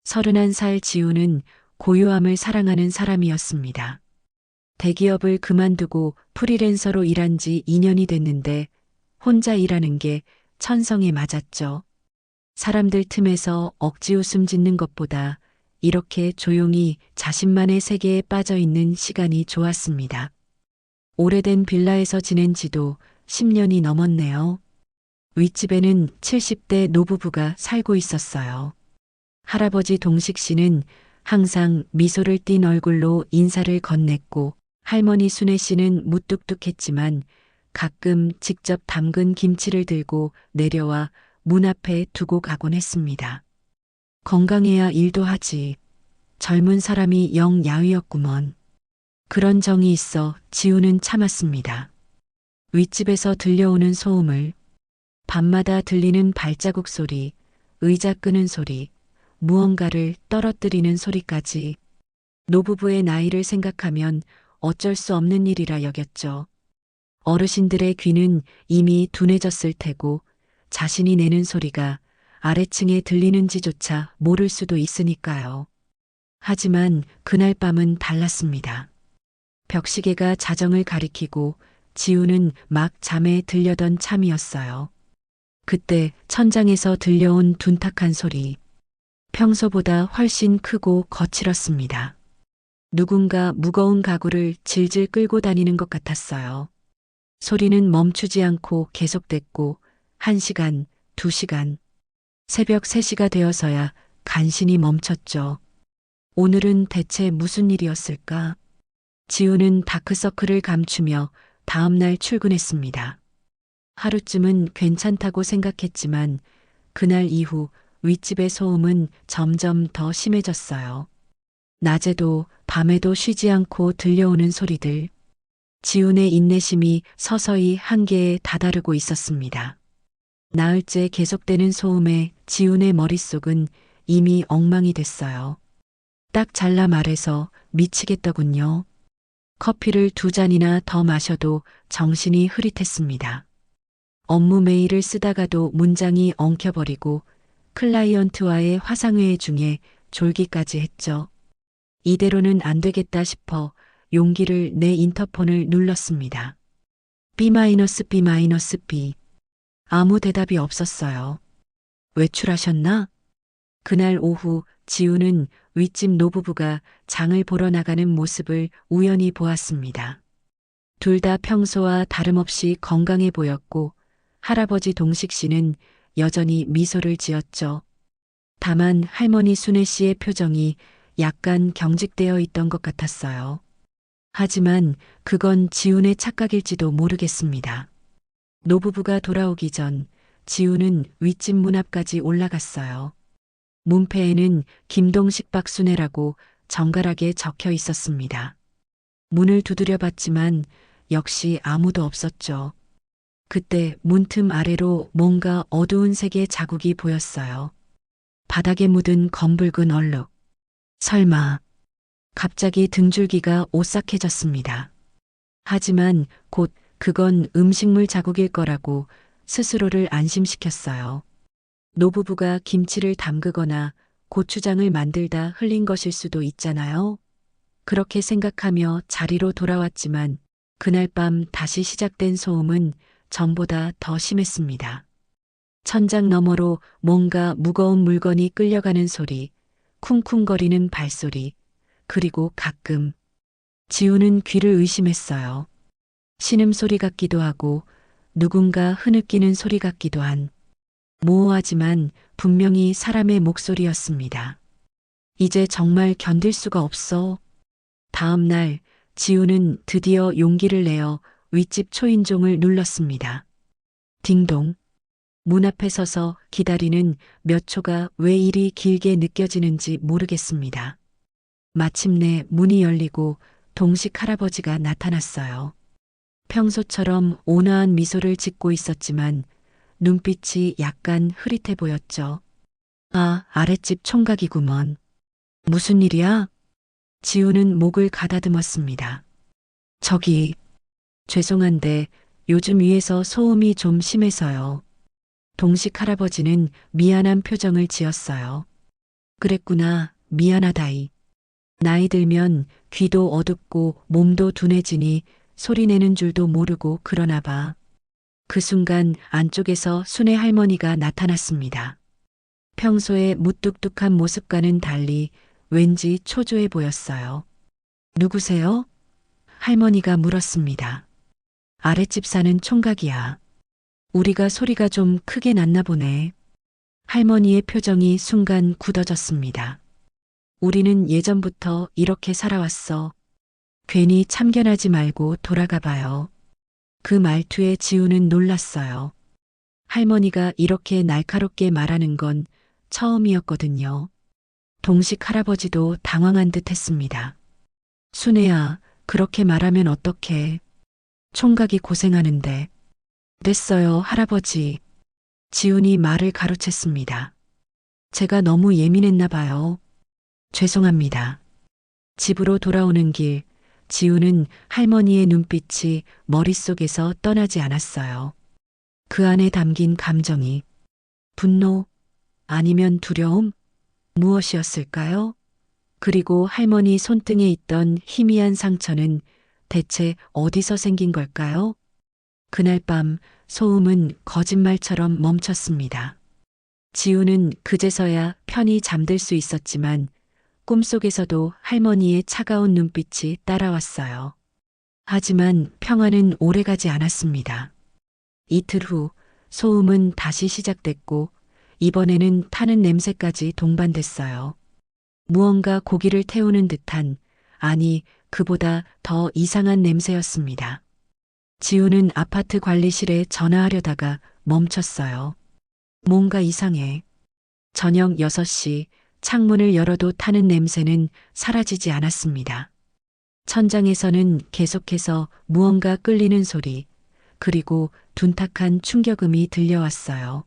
31살 지우는 고요함을 사랑하는 사람이었습니다. 대기업을 그만두고 프리랜서로 일한 지 2년이 됐는데 혼자 일하는 게 천성에 맞았죠. 사람들 틈에서 억지 웃음 짓는 것보다 이렇게 조용히 자신만의 세계에 빠져 있는 시간이 좋았습니다. 오래된 빌라에서 지낸 지도 10년이 넘었네요. 윗집에는 70대 노부부가 살고 있었어요. 할아버지 동식 씨는 항상 미소를 띤 얼굴로 인사를 건넸고 할머니 순애 씨는 무뚝뚝했지만 가끔 직접 담근 김치를 들고 내려와 문 앞에 두고 가곤 했습니다. 건강해야 일도 하지. 젊은 사람이 영 야위었구먼. 그런 정이 있어 지우는 참았습니다. 윗집에서 들려오는 소음을, 밤마다 들리는 발자국 소리, 의자 끄는 소리, 무언가를 떨어뜨리는 소리까지 노부부의 나이를 생각하면 어쩔 수 없는 일이라 여겼죠. 어르신들의 귀는 이미 둔해졌을 테고 자신이 내는 소리가 아래층에 들리는지조차 모를 수도 있으니까요. 하지만 그날 밤은 달랐습니다. 벽시계가 자정을 가리키고 지우는 막 잠에 들려던 참이었어요. 그때 천장에서 들려온 둔탁한 소리, 평소보다 훨씬 크고 거칠었습니다. 누군가 무거운 가구를 질질 끌고 다니는 것 같았어요. 소리는 멈추지 않고 계속됐고 1시간, 2시간, 새벽 3시가 되어서야 간신히 멈췄죠. 오늘은 대체 무슨 일이었을까? 지우는 다크서클을 감추며 다음날 출근했습니다. 하루쯤은 괜찮다고 생각했지만 그날 이후 윗집의 소음은 점점 더 심해졌어요. 낮에도 밤에도 쉬지 않고 들려오는 소리들. 지훈의 인내심이 서서히 한계에 다다르고 있었습니다. 나흘째 계속되는 소음에 지훈의 머릿속은 이미 엉망이 됐어요. 딱 잘라 말해서 미치겠더군요. 커피를 2잔이나 더 마셔도 정신이 흐릿했습니다. 업무 메일을 쓰다가도 문장이 엉켜버리고 클라이언트와의 화상회의 중에 졸기까지 했죠. 이대로는 안 되겠다 싶어 용기를 내 인터폰을 눌렀습니다. B-B-B. 아무 대답이 없었어요. 외출하셨나? 그날 오후 지우는 윗집 노부부가 장을 보러 나가는 모습을 우연히 보았습니다. 둘 다 평소와 다름없이 건강해 보였고 할아버지 동식 씨는 여전히 미소를 지었죠. 다만 할머니 순애 씨의 표정이 약간 경직되어 있던 것 같았어요. 하지만 그건 지훈의 착각일지도 모르겠습니다. 노부부가 돌아오기 전 지훈은 윗집 문 앞까지 올라갔어요. 문패에는 김동식 박순애라고 정갈하게 적혀 있었습니다. 문을 두드려 봤지만 역시 아무도 없었죠. 그때 문틈 아래로 뭔가 어두운 색의 자국이 보였어요. 바닥에 묻은 검붉은 얼룩. 설마. 갑자기 등줄기가 오싹해졌습니다. 하지만 곧 그건 음식물 자국일 거라고 스스로를 안심시켰어요. 노부부가 김치를 담그거나 고추장을 만들다 흘린 것일 수도 있잖아요. 그렇게 생각하며 자리로 돌아왔지만 그날 밤 다시 시작된 소음은 전보다 더 심했습니다. 천장 너머로 뭔가 무거운 물건이 끌려가는 소리, 쿵쿵거리는 발소리, 그리고 가끔 지우는 귀를 의심했어요. 신음소리 같기도 하고 누군가 흐느끼는 소리 같기도 한 모호하지만 분명히 사람의 목소리였습니다. 이제 정말 견딜 수가 없어. 다음 날 지우는 드디어 용기를 내어 윗집 초인종을 눌렀습니다. 딩동. 문 앞에 서서 기다리는 몇 초가 왜 이리 길게 느껴지는지 모르겠습니다. 마침내 문이 열리고 동식 할아버지가 나타났어요. 평소처럼 온화한 미소를 짓고 있었지만 눈빛이 약간 흐릿해 보였죠. 아, 아랫집 총각이구먼. 무슨 일이야? 지우는 목을 가다듬었습니다. 저기, 죄송한데 요즘 위에서 소음이 좀 심해서요. 동식 할아버지는 미안한 표정을 지었어요. 그랬구나. 미안하다이. 나이 들면 귀도 어둡고 몸도 둔해지니 소리 내는 줄도 모르고 그러나 봐. 그 순간 안쪽에서 순애 할머니가 나타났습니다. 평소에 무뚝뚝한 모습과는 달리 왠지 초조해 보였어요. 누구세요? 할머니가 물었습니다. 아랫집 사는 총각이야. 우리가 소리가 좀 크게 났나 보네. 할머니의 표정이 순간 굳어졌습니다. 우리는 예전부터 이렇게 살아왔어. 괜히 참견하지 말고 돌아가 봐요. 그 말투에 지우는 놀랐어요. 할머니가 이렇게 날카롭게 말하는 건 처음이었거든요. 동식 할아버지도 당황한 듯 했습니다. 순애야, 그렇게 말하면 어떡해. 총각이 고생하는데. 됐어요, 할아버지. 지훈이 말을 가로챘습니다. 제가 너무 예민했나 봐요. 죄송합니다. 집으로 돌아오는 길, 지훈은 할머니의 눈빛이 머릿속에서 떠나지 않았어요. 그 안에 담긴 감정이 분노 아니면 두려움? 무엇이었을까요? 그리고 할머니 손등에 있던 희미한 상처는 대체 어디서 생긴 걸까요? 그날 밤 소음은 거짓말처럼 멈췄습니다. 지우는 그제서야 편히 잠들 수 있었지만 꿈속에서도 할머니의 차가운 눈빛이 따라왔어요. 하지만 평화는 오래가지 않았습니다. 이틀 후 소음은 다시 시작됐고 이번에는 타는 냄새까지 동반됐어요. 무언가 고기를 태우는 듯한, 아니 그보다 더 이상한 냄새였습니다. 지우는 아파트 관리실에 전화하려다가 멈췄어요. 뭔가 이상해. 저녁 6시 창문을 열어도 타는 냄새는 사라지지 않았습니다. 천장에서는 계속해서 무언가 끌리는 소리, 그리고 둔탁한 충격음이 들려왔어요.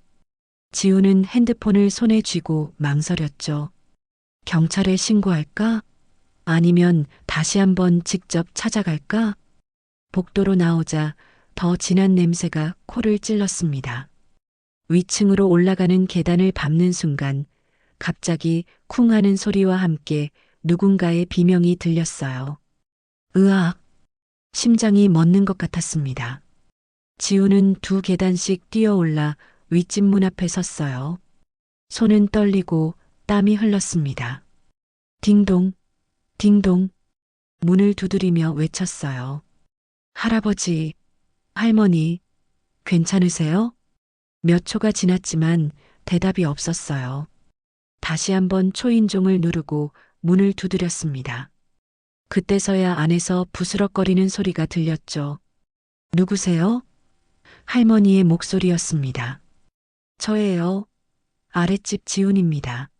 지우는 핸드폰을 손에 쥐고 망설였죠. 경찰에 신고할까? 아니면 다시 한번 직접 찾아갈까? 복도로 나오자 더 진한 냄새가 코를 찔렀습니다. 위층으로 올라가는 계단을 밟는 순간 갑자기 쿵 하는 소리와 함께 누군가의 비명이 들렸어요. 으악! 심장이 멎는 것 같았습니다. 지우는 2계단씩 뛰어올라 윗집 문 앞에 섰어요. 손은 떨리고 땀이 흘렀습니다. 딩동, 딩동. 문을 두드리며 외쳤어요. 할아버지, 할머니, 괜찮으세요? 몇 초가 지났지만 대답이 없었어요. 다시 한번 초인종을 누르고 문을 두드렸습니다. 그때서야 안에서 부스럭거리는 소리가 들렸죠. 누구세요? 할머니의 목소리였습니다. 저예요. 아랫집 지훈입니다.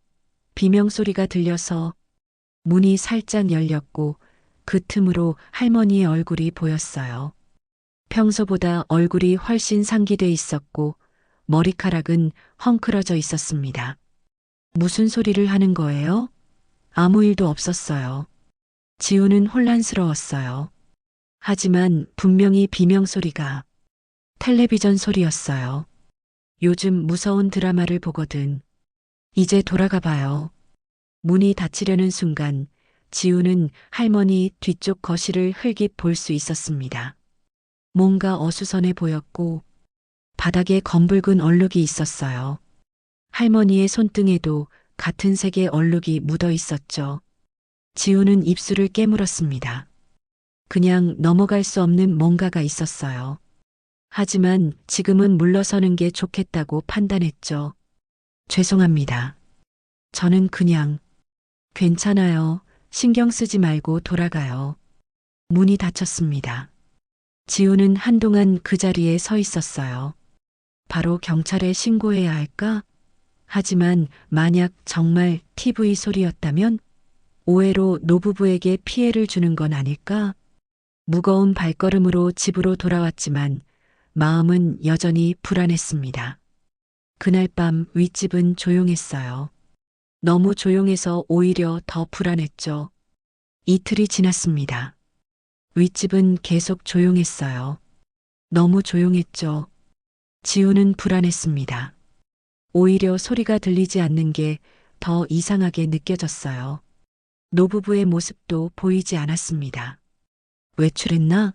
비명소리가 들려서 문이 살짝 열렸고 그 틈으로 할머니의 얼굴이 보였어요. 평소보다 얼굴이 훨씬 상기돼 있었고 머리카락은 헝클어져 있었습니다. 무슨 소리를 하는 거예요? 아무 일도 없었어요. 지우는 혼란스러웠어요. 하지만 분명히 비명소리가 텔레비전 소리였어요. 요즘 무서운 드라마를 보거든. 이제 돌아가 봐요. 문이 닫히려는 순간 지우는 할머니 뒤쪽 거실을 흘깃 볼 수 있었습니다. 뭔가 어수선해 보였고 바닥에 검붉은 얼룩이 있었어요. 할머니의 손등에도 같은 색의 얼룩이 묻어 있었죠. 지우는 입술을 깨물었습니다. 그냥 넘어갈 수 없는 뭔가가 있었어요. 하지만 지금은 물러서는 게 좋겠다고 판단했죠. 죄송합니다. 저는 그냥 괜찮아요. 신경 쓰지 말고 돌아가요. 문이 닫혔습니다. 지우는 한동안 그 자리에 서 있었어요. 바로 경찰에 신고해야 할까? 하지만 만약 정말 TV 소리였다면 오해로 노부부에게 피해를 주는 건 아닐까? 무거운 발걸음으로 집으로 돌아왔지만 마음은 여전히 불안했습니다. 그날 밤 윗집은 조용했어요. 너무 조용해서 오히려 더 불안했죠. 이틀이 지났습니다. 윗집은 계속 조용했어요. 너무 조용했죠. 지우는 불안했습니다. 오히려 소리가 들리지 않는 게 더 이상하게 느껴졌어요. 노부부의 모습도 보이지 않았습니다. 외출했나?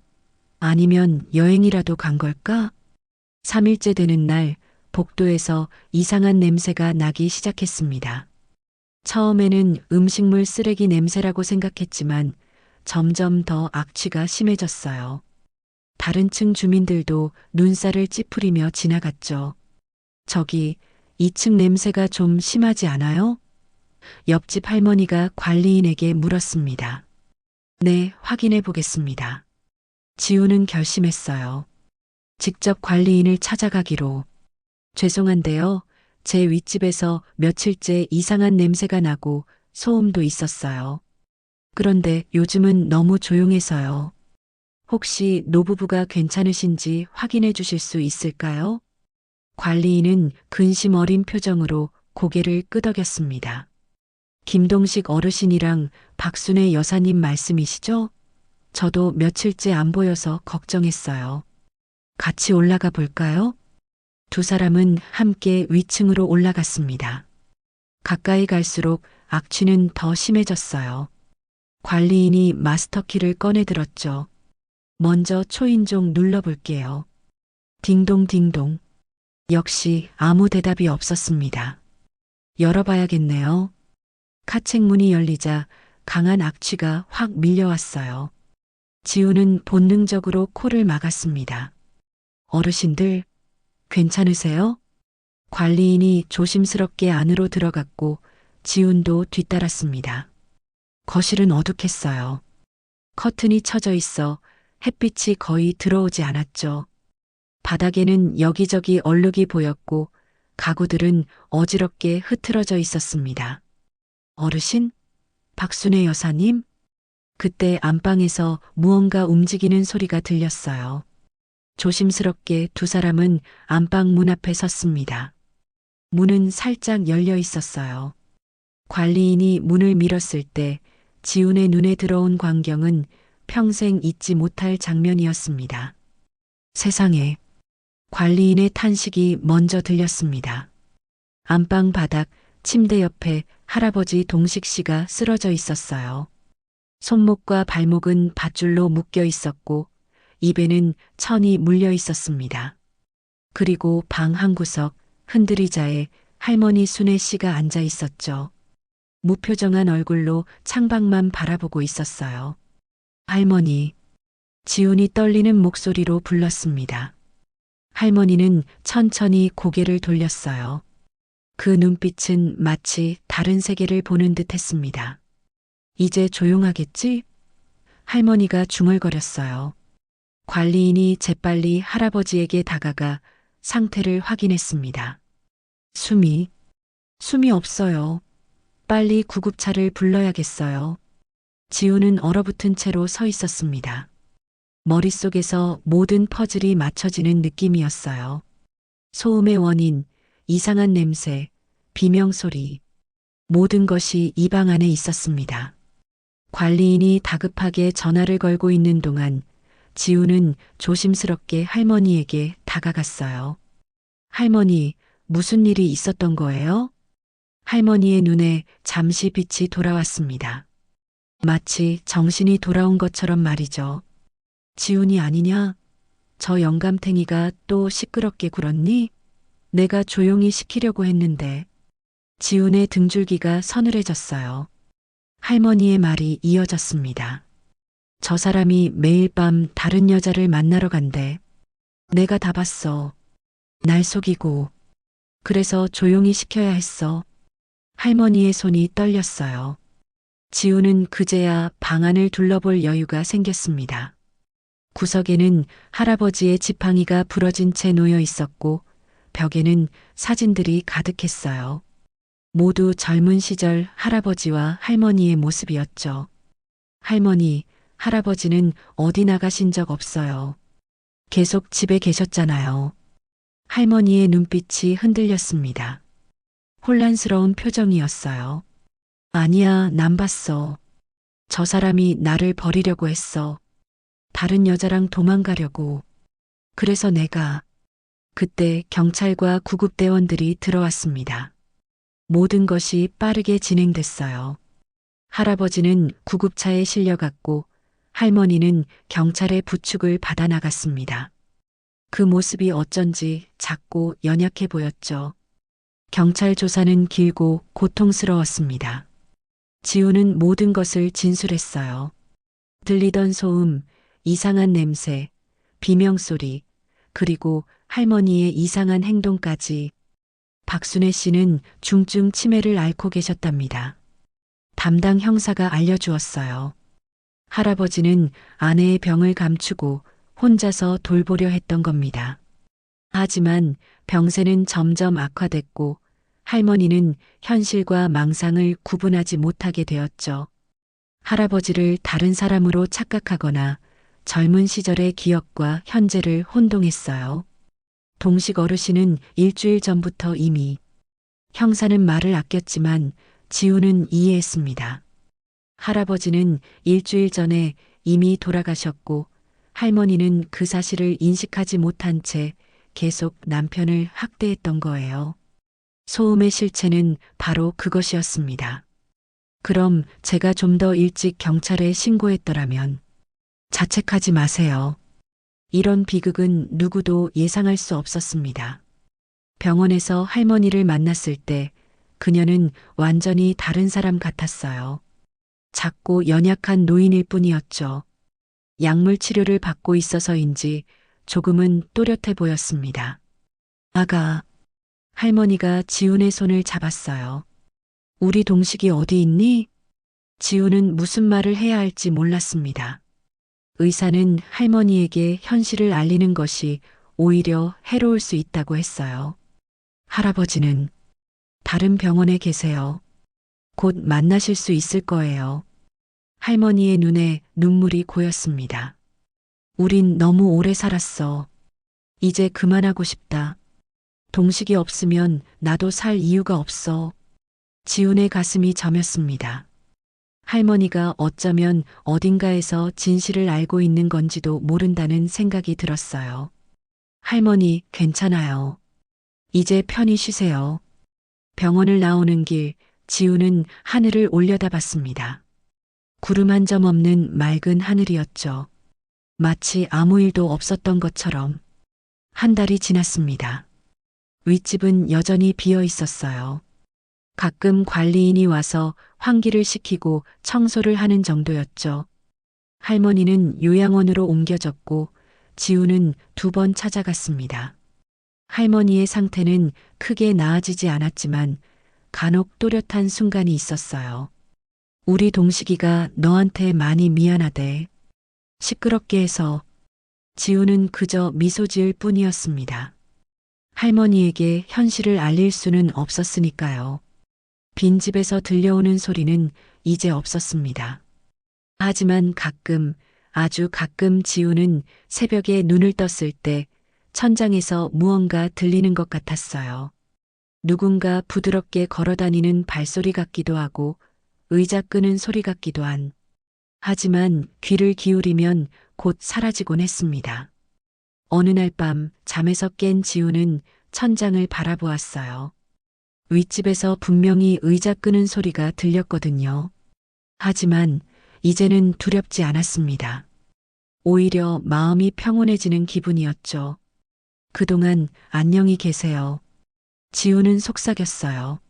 아니면 여행이라도 간 걸까? 3일째 되는 날 복도에서 이상한 냄새가 나기 시작했습니다. 처음에는 음식물 쓰레기 냄새라고 생각했지만 점점 더 악취가 심해졌어요. 다른 층 주민들도 눈살을 찌푸리며 지나갔죠. 저기 2층 냄새가 좀 심하지 않아요? 옆집 할머니가 관리인에게 물었습니다. 네, 확인해 보겠습니다. 지우는 결심했어요. 직접 관리인을 찾아가기로. 죄송한데요. 제 윗집에서 며칠째 이상한 냄새가 나고 소음도 있었어요. 그런데 요즘은 너무 조용해서요. 혹시 노부부가 괜찮으신지 확인해 주실 수 있을까요? 관리인은 근심 어린 표정으로 고개를 끄덕였습니다. 김동식 어르신이랑 박순애 여사님 말씀이시죠? 저도 며칠째 안 보여서 걱정했어요. 같이 올라가 볼까요? 두 사람은 함께 위층으로 올라갔습니다. 가까이 갈수록 악취는 더 심해졌어요. 관리인이 마스터키를 꺼내 들었죠. 먼저 초인종 눌러볼게요. 딩동딩동. 역시 아무 대답이 없었습니다. 열어봐야겠네요. 카책문이 열리자 강한 악취가 확 밀려왔어요. 지우는 본능적으로 코를 막았습니다. 어르신들, 괜찮으세요? 관리인이 조심스럽게 안으로 들어갔고 지훈도 뒤따랐습니다. 거실은 어둑했어요. 커튼이 쳐져 있어 햇빛이 거의 들어오지 않았죠. 바닥에는 여기저기 얼룩이 보였고 가구들은 어지럽게 흐트러져 있었습니다. 어르신? 박순애 여사님? 그때 안방에서 무언가 움직이는 소리가 들렸어요. 조심스럽게 두 사람은 안방 문 앞에 섰습니다. 문은 살짝 열려 있었어요. 관리인이 문을 밀었을 때 지훈의 눈에 들어온 광경은 평생 잊지 못할 장면이었습니다. 세상에, 관리인의 탄식이 먼저 들렸습니다. 안방 바닥 침대 옆에 할아버지 동식 씨가 쓰러져 있었어요. 손목과 발목은 밧줄로 묶여 있었고 입에는 천이 물려 있었습니다. 그리고 방 한 구석 흔들의자에 할머니 순애 씨가 앉아 있었죠. 무표정한 얼굴로 창밖만 바라보고 있었어요. 할머니, 지훈이 떨리는 목소리로 불렀습니다. 할머니는 천천히 고개를 돌렸어요. 그 눈빛은 마치 다른 세계를 보는 듯 했습니다. 이제 조용하겠지? 할머니가 중얼거렸어요. 관리인이 재빨리 할아버지에게 다가가 상태를 확인했습니다. 숨이 없어요. 빨리 구급차를 불러야겠어요. 지우는 얼어붙은 채로 서 있었습니다. 머릿속에서 모든 퍼즐이 맞춰지는 느낌이었어요. 소음의 원인, 이상한 냄새, 비명소리, 모든 것이 이 방 안에 있었습니다. 관리인이 다급하게 전화를 걸고 있는 동안 지우는 조심스럽게 할머니에게 다가갔어요. 할머니, 무슨 일이 있었던 거예요? 할머니의 눈에 잠시 빛이 돌아왔습니다. 마치 정신이 돌아온 것처럼 말이죠. 지훈이 아니냐? 저 영감탱이가 또 시끄럽게 굴었니? 내가 조용히 시키려고 했는데. 지훈의 등줄기가 서늘해졌어요. 할머니의 말이 이어졌습니다. 저 사람이 매일 밤 다른 여자를 만나러 간대. 내가 다 봤어. 날 속이고. 그래서 조용히 시켜야 했어. 할머니의 손이 떨렸어요. 지우는 그제야 방 안을 둘러볼 여유가 생겼습니다. 구석에는 할아버지의 지팡이가 부러진 채 놓여 있었고 벽에는 사진들이 가득했어요. 모두 젊은 시절 할아버지와 할머니의 모습이었죠. 할머니, 할아버지는 어디 나가신 적 없어요. 계속 집에 계셨잖아요. 할머니의 눈빛이 흔들렸습니다. 혼란스러운 표정이었어요. 아니야, 난 봤어. 저 사람이 나를 버리려고 했어. 다른 여자랑 도망가려고. 그래서 내가. 그때 경찰과 구급대원들이 들어왔습니다. 모든 것이 빠르게 진행됐어요. 할아버지는 구급차에 실려갔고 할머니는 경찰의 부축을 받아 나갔습니다. 그 모습이 어쩐지 작고 연약해 보였죠. 경찰 조사는 길고 고통스러웠습니다. 지우는 모든 것을 진술했어요. 들리던 소음, 이상한 냄새, 비명소리, 그리고 할머니의 이상한 행동까지. 박순애 씨는 중증 치매를 앓고 계셨답니다. 담당 형사가 알려주었어요. 할아버지는 아내의 병을 감추고 혼자서 돌보려 했던 겁니다. 하지만 병세는 점점 악화됐고 할머니는 현실과 망상을 구분하지 못하게 되었죠. 할아버지를 다른 사람으로 착각하거나 젊은 시절의 기억과 현재를 혼동했어요. 동식 어르신은 일주일 전부터 이미 형사는 말을 아꼈지만 지우는 이해했습니다. 할아버지는 일주일 전에 이미 돌아가셨고 할머니는 그 사실을 인식하지 못한 채 계속 남편을 학대했던 거예요. 소음의 실체는 바로 그것이었습니다. 그럼 제가 좀 더 일찍 경찰에 신고했더라면. 자책하지 마세요. 이런 비극은 누구도 예상할 수 없었습니다. 병원에서 할머니를 만났을 때 그녀는 완전히 다른 사람 같았어요. 작고 연약한 노인일 뿐이었죠. 약물 치료를 받고 있어서인지 조금은 또렷해 보였습니다. 아가, 할머니가 지훈의 손을 잡았어요. 우리 동식이 어디 있니? 지훈은 무슨 말을 해야 할지 몰랐습니다. 의사는 할머니에게 현실을 알리는 것이 오히려 해로울 수 있다고 했어요. 할아버지는 다른 병원에 계세요. 곧 만나실 수 있을 거예요. 할머니의 눈에 눈물이 고였습니다. 우린 너무 오래 살았어. 이제 그만하고 싶다. 동식이 없으면 나도 살 이유가 없어. 지훈의 가슴이 저몄습니다. 할머니가 어쩌면 어딘가에서 진실을 알고 있는 건지도 모른다는 생각이 들었어요. 할머니, 괜찮아요. 이제 편히 쉬세요. 병원을 나오는 길, 지우는 하늘을 올려다봤습니다. 구름 한 점 없는 맑은 하늘이었죠. 마치 아무 일도 없었던 것처럼. 한 달이 지났습니다. 윗집은 여전히 비어 있었어요. 가끔 관리인이 와서 환기를 시키고 청소를 하는 정도였죠. 할머니는 요양원으로 옮겨졌고 지우는 2번 찾아갔습니다. 할머니의 상태는 크게 나아지지 않았지만 간혹 또렷한 순간이 있었어요. 우리 동식이가 너한테 많이 미안하대. 시끄럽게 해서. 지우는 그저 미소 지을 뿐이었습니다. 할머니에게 현실을 알릴 수는 없었으니까요. 빈집에서 들려오는 소리는 이제 없었습니다. 하지만 가끔, 아주 가끔 지우는 새벽에 눈을 떴을 때 천장에서 무언가 들리는 것 같았어요. 누군가 부드럽게 걸어다니는 발소리 같기도 하고 의자 끄는 소리 같기도 한. 하지만 귀를 기울이면 곧 사라지곤 했습니다. 어느 날 밤 잠에서 깬 지우는 천장을 바라보았어요. 윗집에서 분명히 의자 끄는 소리가 들렸거든요. 하지만 이제는 두렵지 않았습니다. 오히려 마음이 평온해지는 기분이었죠. 그동안 안녕히 계세요. 지우는 속삭였어요.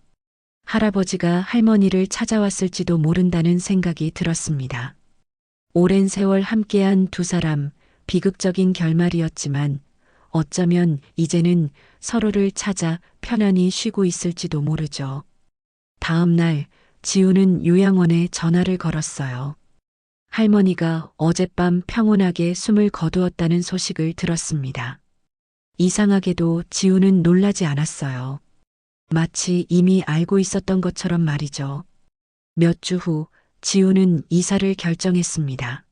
할아버지가 할머니를 찾아왔을지도 모른다는 생각이 들었습니다. 오랜 세월 함께한 두 사람, 비극적인 결말이었지만 어쩌면 이제는 서로를 찾아 편안히 쉬고 있을지도 모르죠. 다음 날 지우는 요양원에 전화를 걸었어요. 할머니가 어젯밤 평온하게 숨을 거두었다는 소식을 들었습니다. 이상하게도 지우는 놀라지 않았어요. 마치 이미 알고 있었던 것처럼 말이죠. 몇 주 후 지우는 이사를 결정했습니다.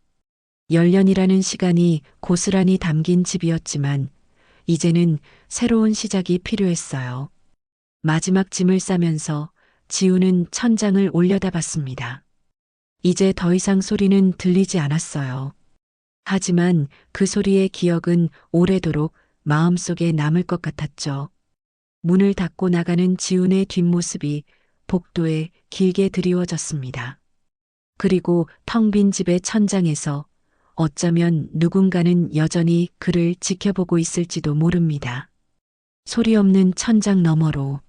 10년이라는 시간이 고스란히 담긴 집이었지만 이제는 새로운 시작이 필요했어요. 마지막 짐을 싸면서 지우는 천장을 올려다봤습니다. 이제 더 이상 소리는 들리지 않았어요. 하지만 그 소리의 기억은 오래도록 마음속에 남을 것 같았죠. 문을 닫고 나가는 지훈의 뒷모습이 복도에 길게 드리워졌습니다. 그리고 텅 빈 집의 천장에서 어쩌면 누군가는 여전히 그를 지켜보고 있을지도 모릅니다. 소리 없는 천장 너머로